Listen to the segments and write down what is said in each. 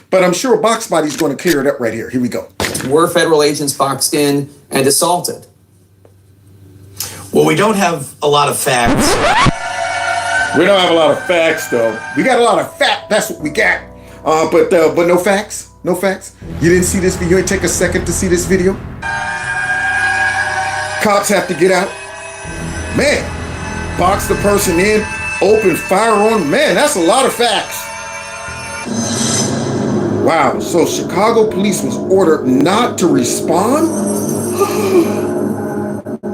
but I'm sure Box Body's going to clear it up right here. Here we go. Were federal agents boxed in and assaulted? Well, we don't have a lot of facts. We don't have a lot of facts, though. We got a lot of fact. That's what we got. But no facts. No facts. You didn't see this video. You didn't take a second to see this video. Cops have to get out. Man, box the person in, open fire on. Man, that's a lot of facts. Wow. So Chicago police was ordered not to respond?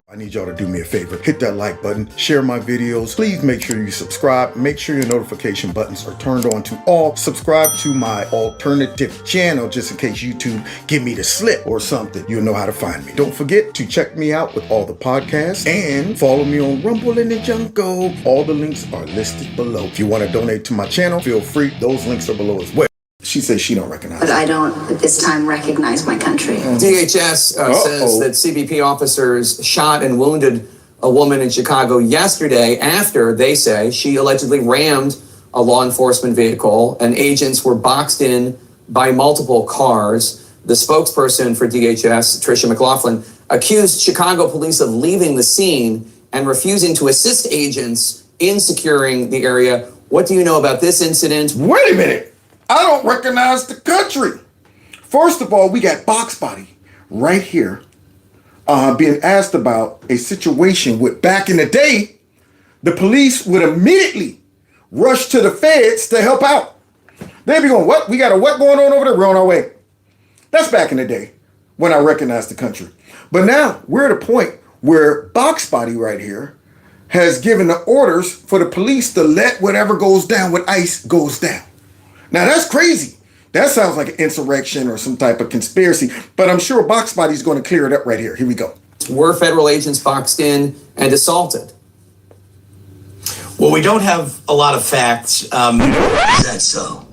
I need y'all to do me a favor. Hit that like button, share my videos. Please make sure you subscribe. Make sure your notification buttons are turned on to all. Subscribe to my alternative channel just in case YouTube give me the slip or something. You'll know how to find me. Don't forget to check me out with all the podcasts and follow me on Rumble in the Jungle. All the links are listed below. If you want to donate to my channel, feel free. Those links are below as well. She says she don't recognize But I don't, at this time, recognize my country. DHS says that CBP officers shot and wounded a woman in Chicago yesterday after, they say, she allegedly rammed a law enforcement vehicle and agents were boxed in by multiple cars. The spokesperson for DHS, Tricia McLaughlin, accused Chicago police of leaving the scene and refusing to assist agents in securing the area. What do you know about this incident? Wait a minute. I don't recognize the country. First of all, we got Box Body right here being asked about a situation with back in the day, the police would immediately rush to the feds to help out. They'd be going, what? We got a what going on over there? We're on our way. That's back in the day when I recognized the country. But now we're at a point where Box Body right here has given the orders for the police to let whatever goes down with ICE goes down. Now, that's crazy. That sounds like an insurrection or some type of conspiracy, but I'm sure Box Body's going to clear it up right here. Here we go. Were federal agents boxed in and assaulted? Well, we don't have a lot of facts. Is that so?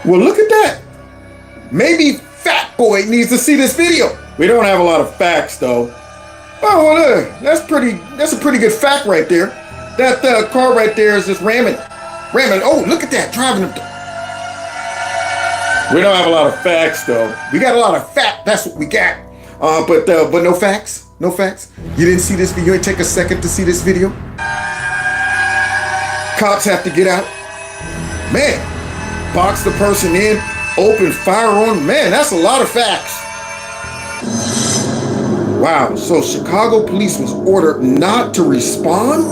Well, look at that. Maybe Fat Boy needs to see this video. We don't have a lot of facts, though. Oh, well, that's a pretty good fact right there. That car right there is just ramming. Oh, look at that, driving them. We don't have a lot of facts, though. We got a lot of fact. That's what we got. But no facts. No facts. You didn't see this video. You didn't take a second to see this video. Cops have to get out. Man, box the person in, open fire on. Man, that's a lot of facts. Wow. So Chicago police was ordered not to respond?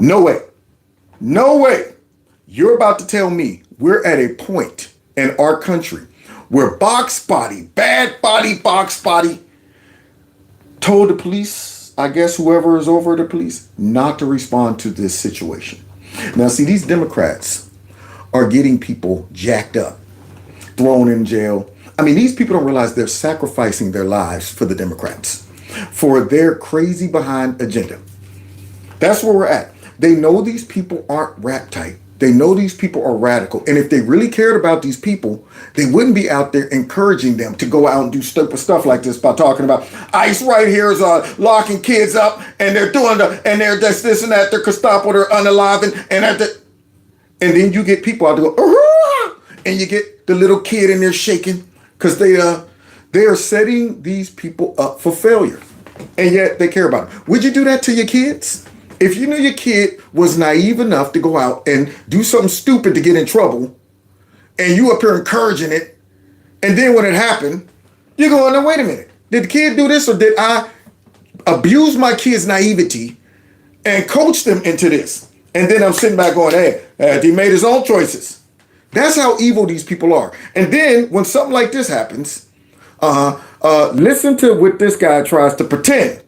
No way. No way. You're about to tell me we're at a point in our country where Box Body, bad body, Box Body, told the police, I guess whoever is over the police, not to respond to this situation. Now, see, these Democrats are getting people jacked up, thrown in jail. I mean, these people don't realize they're sacrificing their lives for the Democrats, for their crazy behind agenda. That's where we're at. They know these people aren't rap tight. They know these people are radical. And if they really cared about these people, they wouldn't be out there encouraging them to go out and do stupid stuff like this by talking about ICE right here is locking kids up and they're doing they're this and that. They're Gestapo, they're unaliving. And then you get people out there go, and you get the little kid in there shaking because they are setting these people up for failure. And yet they care about them. Would you do that to your kids? If you knew your kid was naive enough to go out and do something stupid to get in trouble, and you up here encouraging it, and then when it happened, you're going, now wait a minute. Did the kid do this, or did I abuse my kid's naivety and coach them into this? And then I'm sitting back going, hey, he made his own choices. That's how evil these people are. And then when something like this happens, listen to what this guy tries to pretend.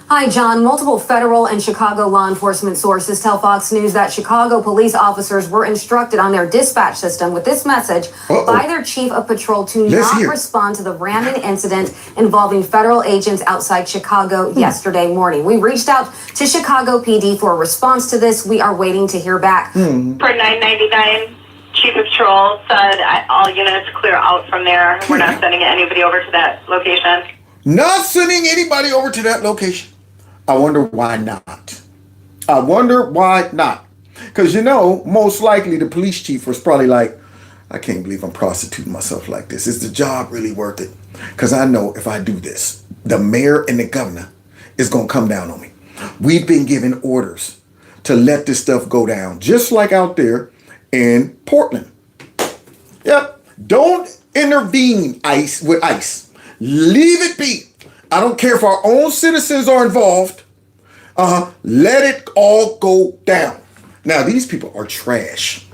Hi, John. Multiple federal and Chicago law enforcement sources tell Fox News that Chicago police officers were instructed on their dispatch system with this message by their chief of patrol to not respond to the ramming incident involving federal agents outside Chicago yesterday morning. We reached out to Chicago PD for a response to this. We are waiting to hear back. For 999, Chief of Patrol said all units clear out from there. We're not sending anybody over to that location. Not sending anybody over to that location. I wonder why not. I wonder why not. Because, most likely the police chief was probably like, I can't believe I'm prostituting myself like this. Is the job really worth it? Because I know if I do this, the mayor and the governor is going to come down on me. We've been given orders to let this stuff go down, just like out there in Portland. Yep. Don't intervene with ICE. Leave it be. I don't care if our own citizens are involved. Let it all go down. Now, these people are trash.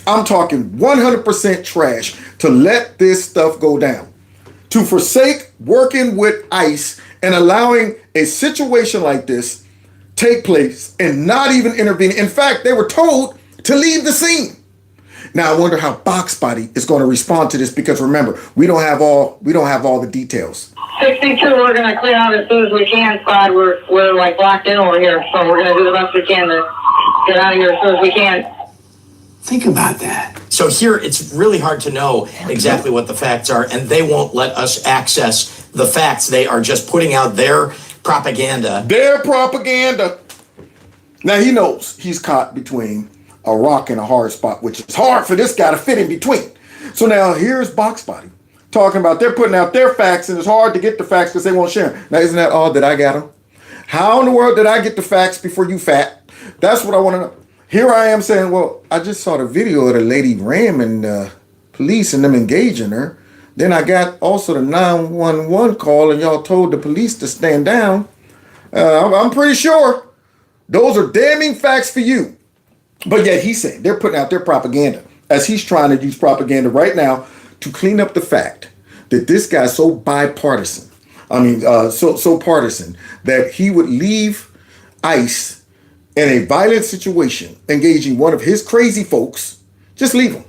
I'm talking 100% trash to let this stuff go down. To forsake working with ICE and allowing a situation like this take place and not even intervene. In fact, they were told to leave the scene. Now, I wonder how Box Body is going to respond to this, because remember, we don't have all the details. 62, we're going to clear out as soon as we can, Squad. We're like locked in over here, so we're going to do the best we can to get out of here as soon as we can. Think about that. So here, it's really hard to know exactly what the facts are, and they won't let us access the facts. They are just putting out their propaganda. Their propaganda. Now, he knows he's caught between a rock and a hard spot, which is hard for this guy to fit in between. So now here's Box Body talking about they're putting out their facts, and it's hard to get the facts because they won't share them. Now, isn't that odd that I got them? How in the world did I get the facts before you fat? That's what I want to know. Here I am saying, well, I just saw the video of the lady ramming police and them engaging her. Then I got also the 911 call, and y'all told the police to stand down. I'm pretty sure those are damning facts for you. But yet he's saying they're putting out their propaganda, as he's trying to use propaganda right now to clean up the fact that this guy's so bipartisan. I mean, so partisan that he would leave ICE in a violent situation, engaging one of his crazy folks. Just leave him.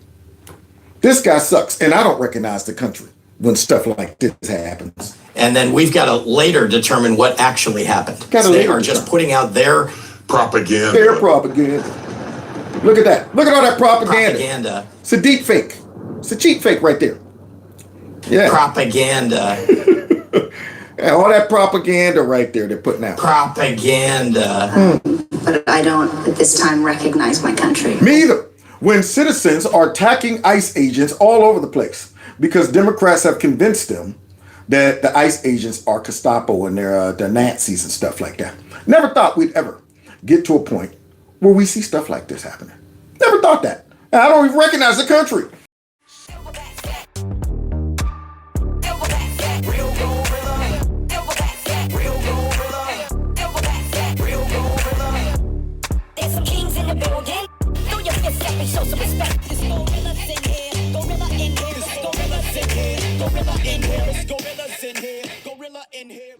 This guy sucks, and I don't recognize the country when stuff like this happens. And then we've got to later determine what actually happened. They are just putting out their propaganda. Their propaganda. Look at that. Look at all that propaganda. It's a deep fake. It's a cheap fake right there. Yeah. Propaganda. And all that propaganda right there they're putting out. Propaganda. But I don't, at this time, recognize my country. Me either. When citizens are attacking ICE agents all over the place because Democrats have convinced them that the ICE agents are Gestapo and they're Nazis and stuff like that. Never thought we'd ever get to a point where we see stuff like this happening. Never thought that. And I don't even recognize the country. There's some kings in the building. Throw your fist up and show some respect. There's gorillas in here. Gorilla in here. There's gorillas in here. Gorilla in here. There's gorillas in here. Gorilla in here.